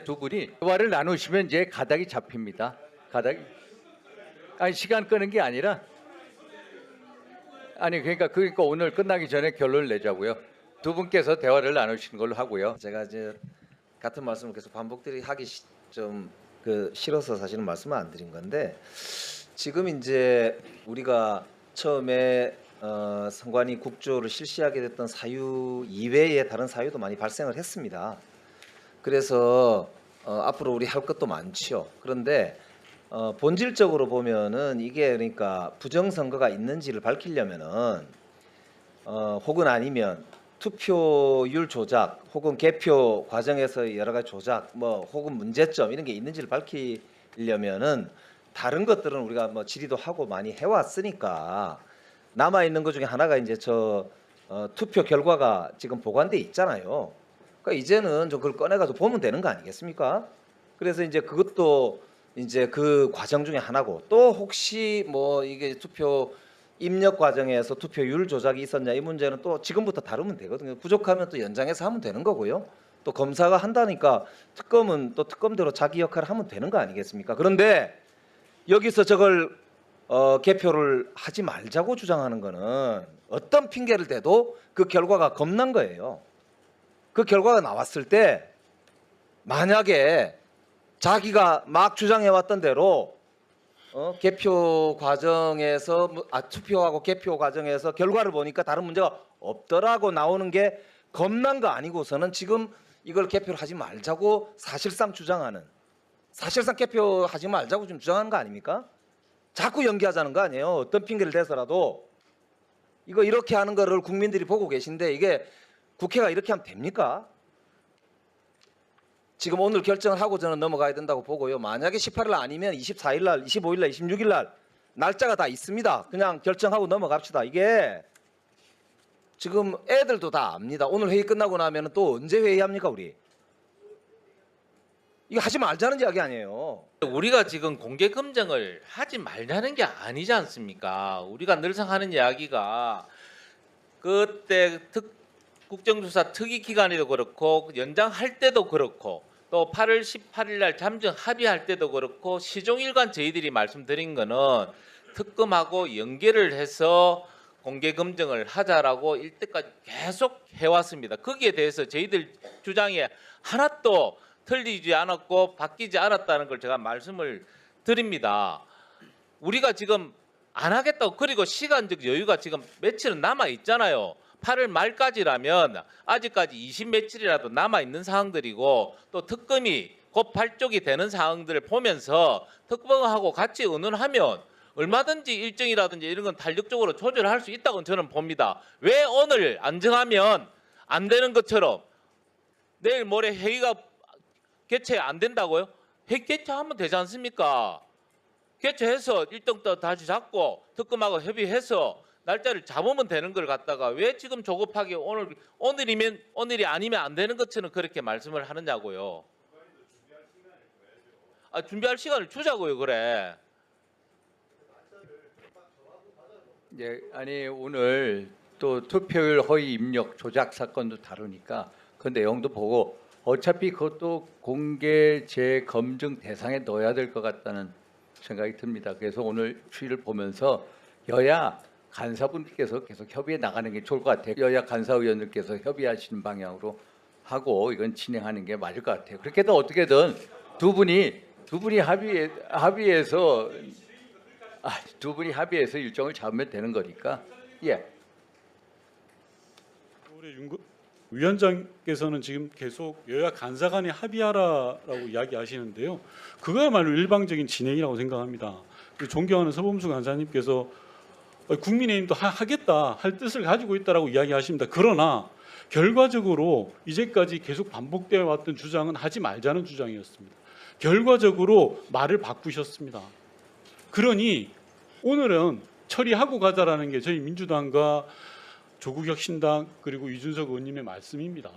두 분이 대화를 나누시면 이제 가닥이 잡힙니다. 가닥이 아니 시간 끄는 게 아니라 아니 그러니까 오늘 끝나기 전에 결론을 내자고요. 두 분께서 대화를 나누시는 걸로 하고요. 제가 이제 같은 말씀을 계속 반복들이 하기 좀 싫어서 사실은 말씀을 안 드린 건데, 지금 이제 우리가 처음에 선관위 국조를 실시하게 됐던 사유 이외에 다른 사유도 많이 발생을 했습니다. 그래서 앞으로 우리 할 것도 많지요. 그런데 본질적으로 보면은 이게 그러니까 부정선거가 있는지를 밝히려면은 혹은 아니면 투표율 조작 혹은 개표 과정에서 여러 가지 조작 혹은 문제점 이런 게 있는지를 밝히려면은 다른 것들은 우리가 질의도 하고 많이 해왔으니까 남아 있는 것 중에 하나가 이제 투표 결과가 지금 보관돼 있잖아요. 그러니까 이제는 좀 그걸 꺼내가지고 보면 되는 거 아니겠습니까? 그래서 이제 그것도 이제 그 과정 중에 하나고, 또 혹시 이게 투표 입력 과정에서 투표율 조작이 있었냐 이 문제는 또 지금부터 다루면 되거든요. 부족하면 또 연장해서 하면 되는 거고요. 또 검사가 한다니까 특검은 또 특검대로 자기 역할을 하면 되는 거 아니겠습니까? 그런데 여기서 저걸 개표를 하지 말자고 주장하는 거는 어떤 핑계를 대도 그 결과가 겁난 거예요. 그 결과가 나왔을 때 만약에 자기가 막 주장해왔던 대로 개표 과정에서 투표하고 개표 과정에서 결과를 보니까 다른 문제가 없더라고 나오는 게 겁난 거 아니고서는 지금 이걸 개표를 하지 말자고 사실상 개표하지 말자고 좀 주장하는 거 아닙니까? 자꾸 연기하자는 거 아니에요. 어떤 핑계를 대서라도. 이거 이렇게 하는 거를 국민들이 보고 계신데 이게 국회가 이렇게 하면 됩니까? 지금 오늘 결정을 하고 저는 넘어가야 된다고 보고요. 만약에 18일 아니면 24일 날, 25일 날, 26일 날 날짜가 다 있습니다. 그냥 결정하고 넘어갑시다. 이게 지금 애들도 다 압니다. 오늘 회의 끝나고 나면 또 언제 회의합니까 우리? 이거 하지 말자는 이야기 아니에요. 우리가 지금 공개 검증을 하지 말자는 게 아니지 않습니까? 우리가 늘상 하는 이야기가 그때 국정조사 특위 기간에도 그렇고 연장할 때도 그렇고 또 8월 18일 날 잠정 합의할 때도 그렇고 시종일관 저희들이 말씀드린 거는 특검하고 연계를 해서 공개 검증을 하자라고 일때까지 계속 해왔습니다. 거기에 대해서 저희들 주장에 하나도 틀리지 않았고 바뀌지 않았다는 걸 제가 말씀을 드립니다. 우리가 지금 안 하겠다고, 그리고 시간적 여유가 지금 며칠은 남아 있잖아요. 8월 말까지라면 아직까지 20 며칠이라도 남아 있는 사항들이고, 또 특검이 곧 발족이 되는 사항들을 보면서 특검하고 같이 의논하면 얼마든지 일정이라든지 이런 건 탄력적으로 조절할 수 있다고 저는 봅니다. 왜 오늘 안 정하면 안 되는 것처럼 내일 모레 회의가 개최 안 된다고요? 회의 개최하면 되지 않습니까? 개최해서 일정 또 다시 잡고 특검하고 협의해서 날짜를 잡으면 되는 걸 갖다가 왜 지금 조급하게 오늘이 아니면 안 되는 것처럼 그렇게 말씀을 하느냐고요. 준비할 시간을 주자고요. 그래. 예, 아니 오늘 또 투표율 허위 입력 조작 사건도 다루니까 그 내용도 보고 어차피 그것도 공개 재검증 대상에 넣어야 될 것 같다는 생각이 듭니다. 그래서 오늘 추이를 보면서 여야 간사분들께서 계속 협의해 나가는 게 좋을 것 같아요. 여야 간사의원들께서 협의하시는 방향으로 하고 이건 진행하는 게 맞을 것 같아요. 그렇게든 어떻게든 두 분이 합의해서 일정을 잡으면 되는 거니까. 예. 우리 위원장께서는 지금 계속 여야 간사 간에 합의하라라고 이야기하시는데요. 그거야말로 일방적인 진행이라고 생각합니다. 우리 존경하는 서범수 간사님께서 국민의힘도 하겠다 할 뜻을 가지고 있다라고 이야기하십니다. 그러나 결과적으로 이제까지 계속 반복되어 왔던 주장은 하지 말자는 주장이었습니다. 결과적으로 말을 바꾸셨습니다. 그러니 오늘은 처리하고 가자라는 게 저희 민주당과 조국혁신당 그리고 이준석 의원님의 말씀입니다.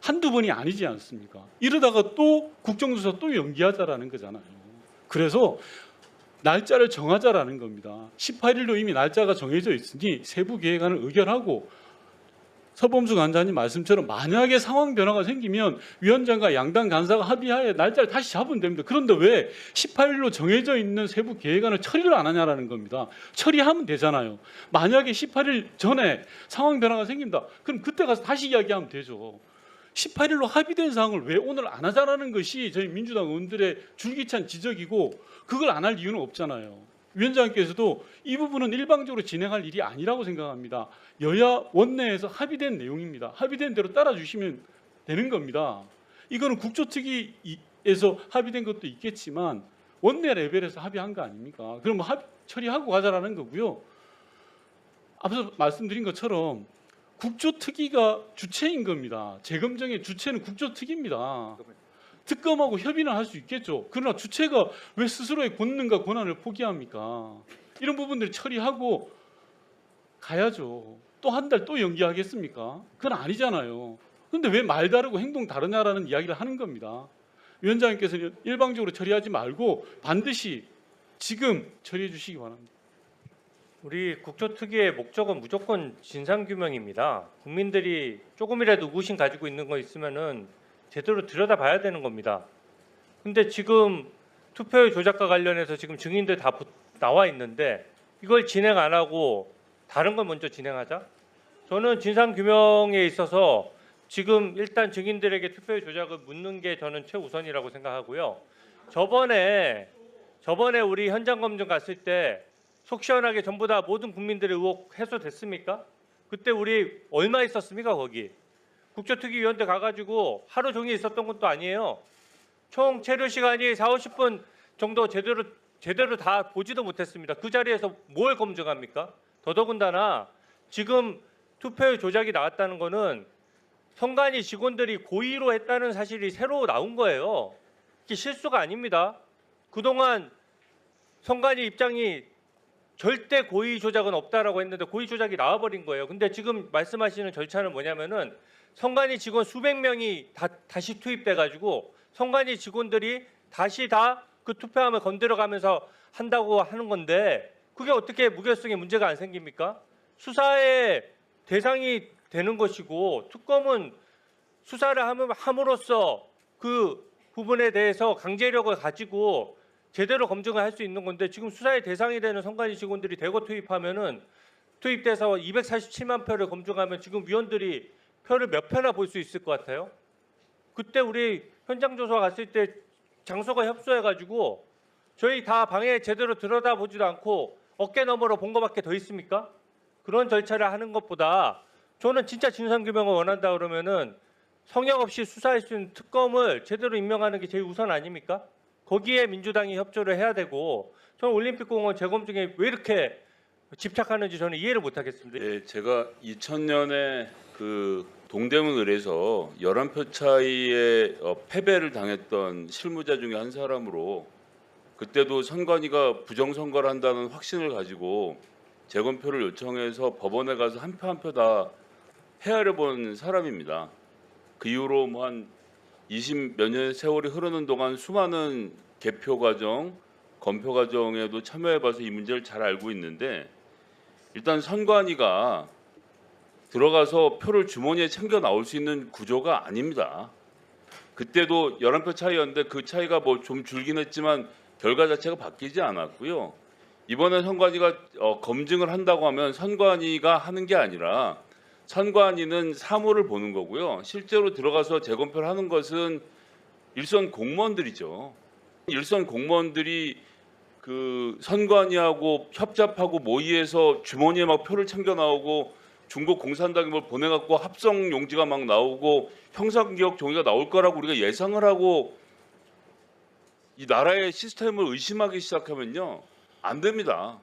한두 번이 아니지 않습니까? 이러다가 또 국정조사 또 연기하자라는 거잖아요. 그래서 날짜를 정하자라는 겁니다. 18일로 이미 날짜가 정해져 있으니 세부 계획안을 의결하고 서범수 간사님 말씀처럼 만약에 상황 변화가 생기면 위원장과 양당 간사가 합의하에 날짜를 다시 잡으면 됩니다. 그런데 왜 18일로 정해져 있는 세부 계획안을 처리를 안 하냐라는 겁니다. 처리하면 되잖아요. 만약에 18일 전에 상황 변화가 생긴다. 그럼 그때 가서 다시 이야기하면 되죠. 18일로 합의된 사항을 왜 오늘 안 하자라는 것이 저희 민주당 의원들의 줄기찬 지적이고 그걸 안 할 이유는 없잖아요. 위원장께서도 이 부분은 일방적으로 진행할 일이 아니라고 생각합니다. 여야 원내에서 합의된 내용입니다. 합의된 대로 따라주시면 되는 겁니다. 이거는 국조특위에서 합의된 것도 있겠지만 원내 레벨에서 합의한 거 아닙니까? 그럼 처리하고 가자라는 거고요. 앞서 말씀드린 것처럼 국조특위가 주체인 겁니다. 재검증의 주체는 국조특위입니다. 특검하고 협의는 할 수 있겠죠. 그러나 주체가 왜 스스로의 권능과 권한을 포기합니까? 이런 부분들을 처리하고 가야죠. 또 한 달 또 연기하겠습니까? 그건 아니잖아요. 그런데 왜 말 다르고 행동 다르냐라는 이야기를 하는 겁니다. 위원장님께서는 일방적으로 처리하지 말고 반드시 지금 처리해 주시기 바랍니다. 우리 국조특위의 목적은 무조건 진상규명입니다. 국민들이 조금이라도 의구심 가지고 있는 거 있으면은 제대로 들여다봐야 되는 겁니다. 근데 지금 투표의 조작과 관련해서 지금 증인들 다 나와 있는데 이걸 진행 안 하고 다른 걸 먼저 진행하자? 저는 진상규명에 있어서 지금 일단 증인들에게 투표의 조작을 묻는 게 저는 최우선이라고 생각하고요. 저번에 우리 현장 검증 갔을 때 속 시원하게 전부 다 모든 국민들의 의혹 해소됐습니까? 그때 우리 얼마 있었습니까 거기? 국조특위위원회 가가지고 하루 종일 있었던 것도 아니에요. 총 체류 시간이 40-50분 정도 제대로 다 보지도 못했습니다. 그 자리에서 뭘 검증합니까? 더더군다나 지금 투표의 조작이 나왔다는 거는 선관위 직원들이 고의로 했다는 사실이 새로 나온 거예요. 이게 실수가 아닙니다. 그동안 선관위 입장이 절대 고의 조작은 없다라고 했는데 고의 조작이 나와버린 거예요. 근데 지금 말씀하시는 절차는 뭐냐면은 선관위 직원 수백 명이 다시 투입돼가지고 선관위 직원들이 다시 다 그 투표함을 건드려가면서 한다고 하는 건데 그게 어떻게 무결성에 문제가 안 생깁니까? 수사의 대상이 되는 것이고 특검은 수사를 함으로써 그 부분에 대해서 강제력을 가지고 제대로 검증을 할 수 있는 건데 지금 수사의 대상이 되는 선관위 직원들이 대거 투입돼서 247만 표를 검증하면 지금 위원들이 표를 몇 표나 볼 수 있을 것 같아요? 그때 우리 현장 조사 갔을 때 장소가 협소해가지고 저희 다 방에 제대로 들여다보지도 않고 어깨 너머로 본 거밖에 더 있습니까? 그런 절차를 하는 것보다 저는 진짜 진상규명을 원한다 그러면은 성역 없이 수사할 수 있는 특검을 제대로 임명하는 게 제일 우선 아닙니까? 거기에 민주당이 협조를 해야 되고 저는 올림픽공원 재검증에 왜 이렇게 집착하는지 저는 이해를 못하겠습니다. 네, 제가 2000년에 그 동대문 을에서 11표 차이에 패배를 당했던 실무자 중에 한 사람으로 그때도 선관위가 부정선거를 한다는 확신을 가지고 재검표를 요청해서 법원에 가서 한 표 한 표 다 헤아려 본 사람입니다. 그 이후로 뭐 한 20몇 년의 세월이 흐르는 동안 수많은 개표 과정, 검표 과정에도 참여해봐서 이 문제를 잘 알고 있는데 일단 선관위가 들어가서 표를 주머니에 챙겨 나올 수 있는 구조가 아닙니다. 그때도 11표 차이였는데 그 차이가 뭐 좀 줄긴 했지만 결과 자체가 바뀌지 않았고요. 이번에 선관위가 검증을 한다고 하면 선관위가 하는 게 아니라 선관위는 사무를 보는 거고요. 실제로 들어가서 재검표를 하는 것은 일선 공무원들이죠. 일선 공무원들이 그 선관위하고 협잡하고 모의해서 주머니에 막 표를 챙겨 나오고 중국 공산당이 뭘 보내갖고 합성 용지가 막 나오고 형사기억 종이가 나올 거라고 우리가 예상을 하고 이 나라의 시스템을 의심하기 시작하면요 안 됩니다.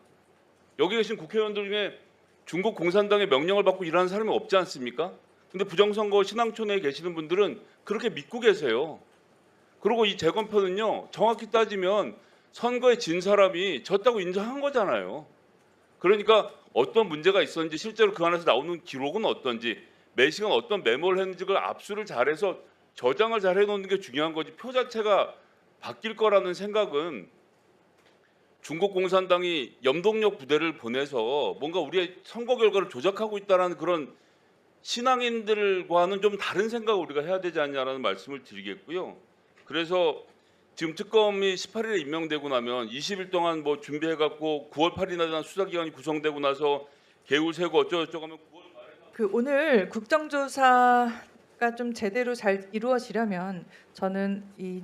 여기 계신 국회의원들 중에 중국 공산당의 명령을 받고 일하는 사람이 없지 않습니까? 근데 부정선거 신앙촌에 계시는 분들은 그렇게 믿고 계세요. 그리고 이 재검표는요 정확히 따지면 선거에 진 사람이 졌다고 인정한 거잖아요. 그러니까 어떤 문제가 있었는지 실제로 그 안에서 나오는 기록은 어떤지 매 시간 어떤 메모를 했는지 그걸 압수를 잘해서 저장을 잘 해놓는 게 중요한 거지 표 자체가 바뀔 거라는 생각은 중국 공산당이 염동력 부대를 보내서 뭔가 우리의 선거 결과를 조작하고 있다는 그런 신앙인들과는 좀 다른 생각을 우리가 해야 되지 않냐라는 말씀을 드리겠고요. 그래서 지금 특검이 18일에 임명되고 나면 20일 동안 뭐 준비해갖고 9월 8일에 대한 수사기관이 구성되고 나서 개울 세고 어쩌고저쩌고 하면 9월 그 오늘 국정조사가 좀 제대로 잘 이루어지려면 저는 이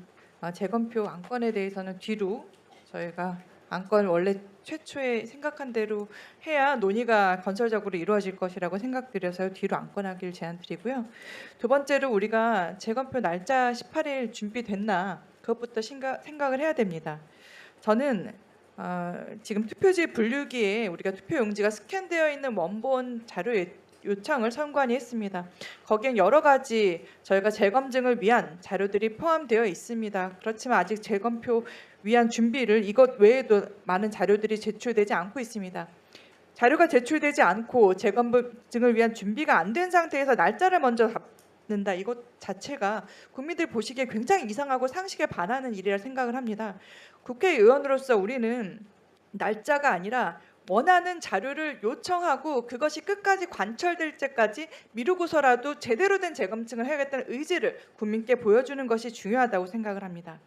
재검표 안건에 대해서는 뒤로 저희가 안건 원래 최초에 생각한 대로 해야 논의가 건설적으로 이루어질 것이라고 생각드려서 뒤로 안건하기를 제안드리고요. 두 번째로 우리가 재검표 날짜 18일 준비됐나 그것부터 생각을 해야 됩니다. 저는 지금 투표지 분류기에 우리가 투표용지가 스캔되어 있는 원본 자료 요청을 선관위 했습니다. 거기엔 여러 가지 저희가 재검증을 위한 자료들이 포함되어 있습니다. 그렇지만 아직 재검표 위한 준비를 이것 외에도 많은 자료들이 제출되지 않고 있습니다. 자료가 제출되지 않고 재검증을 위한 준비가 안 된 상태에서 날짜를 먼저 잡는다. 이것 자체가 국민들 보시기에 굉장히 이상하고 상식에 반하는 일이라 생각을 합니다. 국회의원으로서 우리는 날짜가 아니라 원하는 자료를 요청하고 그것이 끝까지 관철될 때까지 미루고서라도 제대로 된 재검증을 해야겠다는 의지를 국민께 보여주는 것이 중요하다고 생각을 합니다.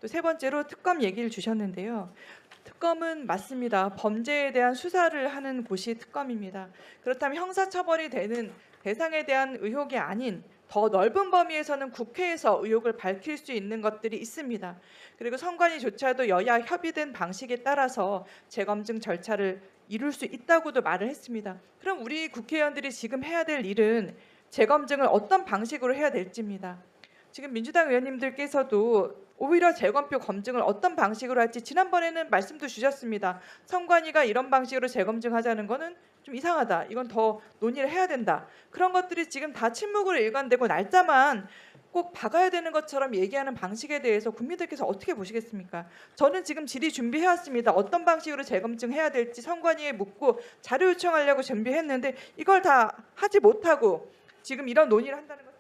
또 세 번째로 특검 얘기를 주셨는데요. 특검은 맞습니다. 범죄에 대한 수사를 하는 곳이 특검입니다. 그렇다면 형사처벌이 되는 대상에 대한 의혹이 아닌 더 넓은 범위에서는 국회에서 의혹을 밝힐 수 있는 것들이 있습니다. 그리고 선관위조차도 여야 협의된 방식에 따라서 재검증 절차를 이룰 수 있다고도 말을 했습니다. 그럼 우리 국회의원들이 지금 해야 될 일은 재검증을 어떤 방식으로 해야 될지입니다. 지금 민주당 의원님들께서도 오히려 재검표 검증을 어떤 방식으로 할지 지난번에는 말씀도 주셨습니다. 선관위가 이런 방식으로 재검증하자는 거는 좀 이상하다. 이건 더 논의를 해야 된다. 그런 것들이 지금 다 침묵으로 일관되고 날짜만 꼭 박아야 되는 것처럼 얘기하는 방식에 대해서 국민들께서 어떻게 보시겠습니까? 저는 지금 질의 준비해왔습니다. 어떤 방식으로 재검증해야 될지 선관위에 묻고 자료 요청하려고 준비했는데 이걸 다 하지 못하고 지금 이런 논의를 한다는 것.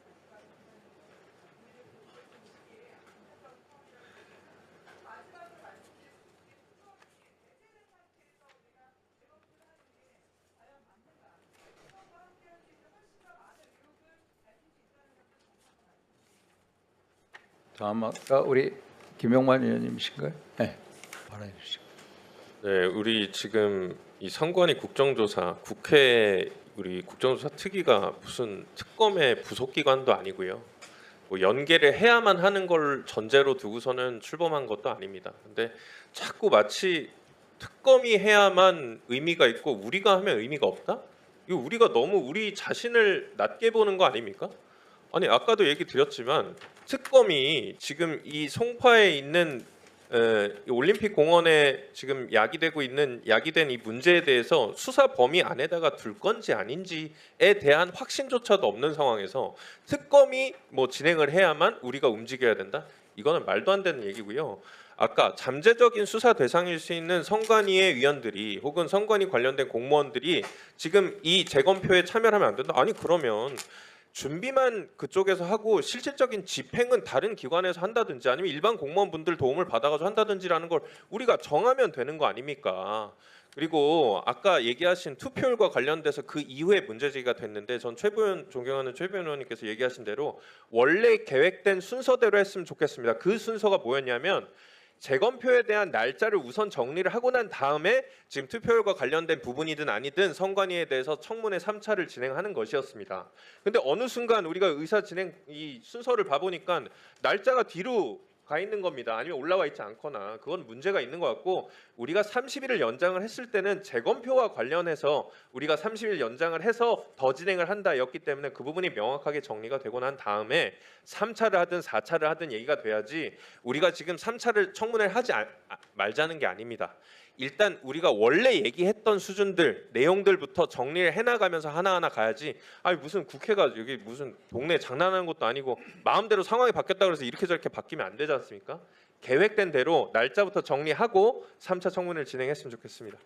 다음 아까 우리 김용만 의원님이신가요? 네, 발언해 주시죠. 네, 우리 지금 이 선관위 국정조사 국회 우리 국정조사 특위가 무슨 특검의 부속 기관도 아니고요. 뭐 연계를 해야만 하는 걸 전제로 두고서는 출범한 것도 아닙니다. 근데 자꾸 마치 특검이 해야만 의미가 있고 우리가 하면 의미가 없다? 이거 우리가 너무 우리 자신을 낮게 보는 거 아닙니까? 아니 아까도 얘기 드렸지만 특검이 지금 이 송파에 있는 이 올림픽 공원에 지금 야기된 이 문제에 대해서 수사 범위 안에다가 둘 건지 아닌지에 대한 확신조차도 없는 상황에서 특검이 뭐 진행을 해야만 우리가 움직여야 된다? 이거는 말도 안 되는 얘기고요. 아까 잠재적인 수사 대상일 수 있는 선관위의 위원들이 혹은 선관위 관련된 공무원들이 지금 이 재검표에 참여를 하면 안 된다? 아니 그러면 준비만 그쪽에서 하고 실질적인 집행은 다른 기관에서 한다든지 아니면 일반 공무원분들 도움을 받아가지고 한다든지라는 걸 우리가 정하면 되는 거 아닙니까? 그리고 아까 얘기하신 투표율과 관련돼서 그 이후에 문제제기가 됐는데 전 존경하는 최부연 의원님께서 얘기하신 대로 원래 계획된 순서대로 했으면 좋겠습니다. 그 순서가 뭐였냐면 재검표에 대한 날짜를 우선 정리를 하고 난 다음에 지금 투표율과 관련된 부분이든 아니든 선관위에 대해서 청문회 3차를 진행하는 것이었습니다. 근데 어느 순간 우리가 의사 진행 이 순서를 봐보니까 날짜가 뒤로 가 있는 겁니다. 아니면 올라와 있지 않거나 그건 문제가 있는 것 같고 우리가 30일을 연장을 했을 때는 재검표와 관련해서 우리가 30일 연장을 해서 더 진행을 한다였기 때문에 그 부분이 명확하게 정리가 되고 난 다음에 3차를 하든 4차를 하든 얘기가 돼야지 우리가 지금 3차를 청문회를 하지 말자는 게 아닙니다. 일단 우리가 원래 얘기했던 수준들 내용들부터 정리를 해나가면서 하나하나 가야지 아니 무슨 국회가 여기 무슨 동네 장난하는 것도 아니고 마음대로 상황이 바뀌었다 그래서 이렇게 저렇게 바뀌면 안 되지 않습니까? 계획된 대로 날짜부터 정리하고 3차 청문회를 진행했으면 좋겠습니다.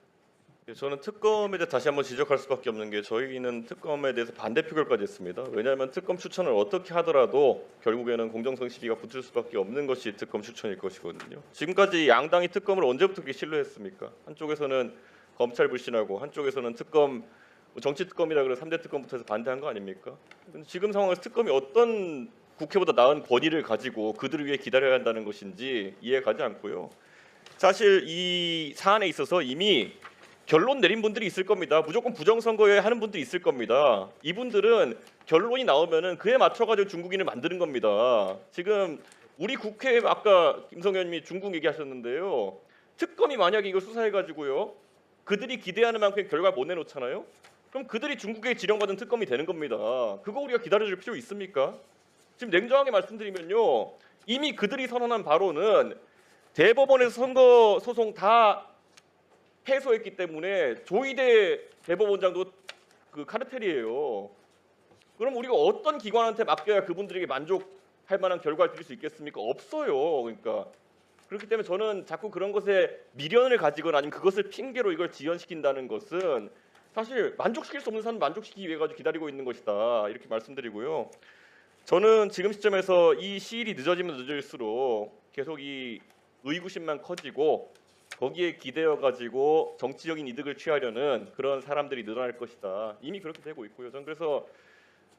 저는 특검에 대해 다시 한번 지적할 수밖에 없는 게 저희는 특검에 대해서 반대 표결까지 했습니다. 왜냐하면 특검 추천을 어떻게 하더라도 결국에는 공정성 시비가 붙을 수밖에 없는 것이 특검 추천일 것이거든요. 지금까지 양당이 특검을 언제부터 그렇게 신뢰했습니까? 한쪽에서는 검찰 불신하고 한쪽에서는 특검 뭐 정치 특검이라 그래 3대 특검부터 해서 반대한 거 아닙니까? 근데 지금 상황에서 특검이 어떤 국회보다 나은 권위를 가지고 그들을 위해 기다려야 한다는 것인지 이해가지 않고요. 사실 이 사안에 있어서 이미 결론 내린 분들이 있을 겁니다. 무조건 부정선거에 하는 분들이 있을 겁니다. 이분들은 결론이 나오면은 그에 맞춰가지고 중국인을 만드는 겁니다. 지금 우리 국회에 아까 김성현 의원님이 중국 얘기하셨는데요. 특검이 만약에 이걸 수사해가지고요. 그들이 기대하는 만큼 결과 못 내놓잖아요. 그럼 그들이 중국에 지령받은 특검이 되는 겁니다. 그거 우리가 기다려줄 필요 있습니까? 지금 냉정하게 말씀드리면요. 이미 그들이 선언한 바로는 대법원에서 선거 소송 다 패소했기 때문에 조희대 대법원장도 그 카르텔이에요. 그럼 우리가 어떤 기관한테 맡겨야 그분들에게 만족할 만한 결과를 드릴 수 있겠습니까? 없어요. 그러니까 그렇기 때문에 저는 자꾸 그런 것에 미련을 가지거나 아니면 그것을 핑계로 이걸 지연시킨다는 것은 사실 만족시킬 수 없는 사람 만족시키기 위해 가지고 기다리고 있는 것이다. 이렇게 말씀드리고요. 저는 지금 시점에서 이 시일이 늦어지면 늦어질수록 계속 이 의구심만 커지고 거기에 기대어 가지고 정치적인 이득을 취하려는 그런 사람들이 늘어날 것이다. 이미 그렇게 되고 있고요. 저는 그래서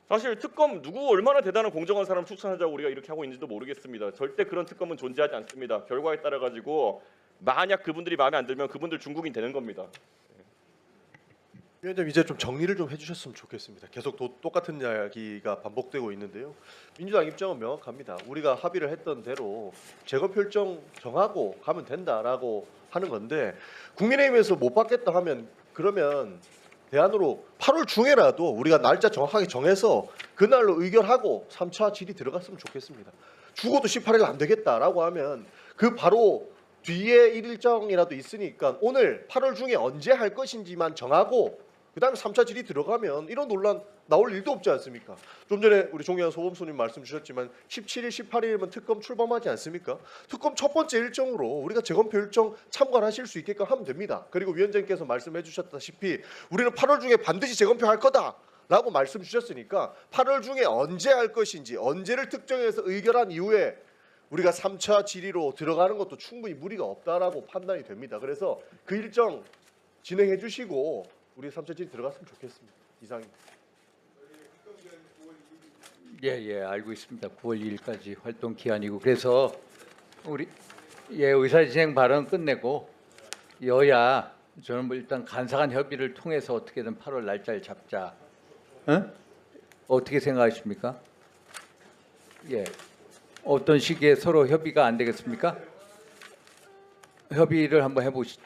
사실 특검 누구 얼마나 대단한 공정한 사람 추천하자고 우리가 이렇게 하고 있는지도 모르겠습니다. 절대 그런 특검은 존재하지 않습니다. 결과에 따라 가지고 만약 그분들이 마음에 안 들면 그분들 중국인 되는 겁니다. 위원장님 이제 좀 정리를 좀 해주셨으면 좋겠습니다. 계속 똑같은 이야기가 반복되고 있는데요. 민주당 입장은 명확합니다. 우리가 합의를 했던 대로 재검표 일정 정하고 가면 된다라고 하는 건데 국민의힘에서 못 받겠다 하면 그러면 대안으로 8월 중에라도 우리가 날짜 정확하게 정해서 그날로 의결하고 3차 질의 들어갔으면 좋겠습니다. 죽어도 18일 안 되겠다라고 하면 그 바로 뒤에 일정이라도 있으니까 오늘 8월 중에 언제 할 것인지만 정하고 그다음에 3차 질의 들어가면 이런 논란 나올 일도 없지 않습니까? 좀 전에 우리 종현 소범수님 말씀 주셨지만 17일, 18일이면 특검 출범하지 않습니까? 특검 첫 번째 일정으로 우리가 재검표 일정 참관하실 수 있게끔 하면 됩니다. 그리고 위원장님께서 말씀해 주셨다시피 우리는 8월 중에 반드시 재검표 할 거다라고 말씀 주셨으니까 8월 중에 언제 할 것인지 언제를 특정해서 의결한 이후에 우리가 3차 질의로 들어가는 것도 충분히 무리가 없다라고 판단이 됩니다. 그래서 그 일정 진행해 주시고 우리 3차 질의 들어갔으면 좋겠습니다. 이상입니다. 예, 알고 있습니다. 9월 2일까지 활동 기한이고 그래서 우리 의사진행 발언 끝내고 여야 저는 뭐 일단 간사간 협의를 통해서 어떻게든 8월 날짜를 잡자. 응? 어떻게 생각하십니까? 예. 어떤 시기에 서로 협의가 안 되겠습니까? 협의를 한번 해보시죠.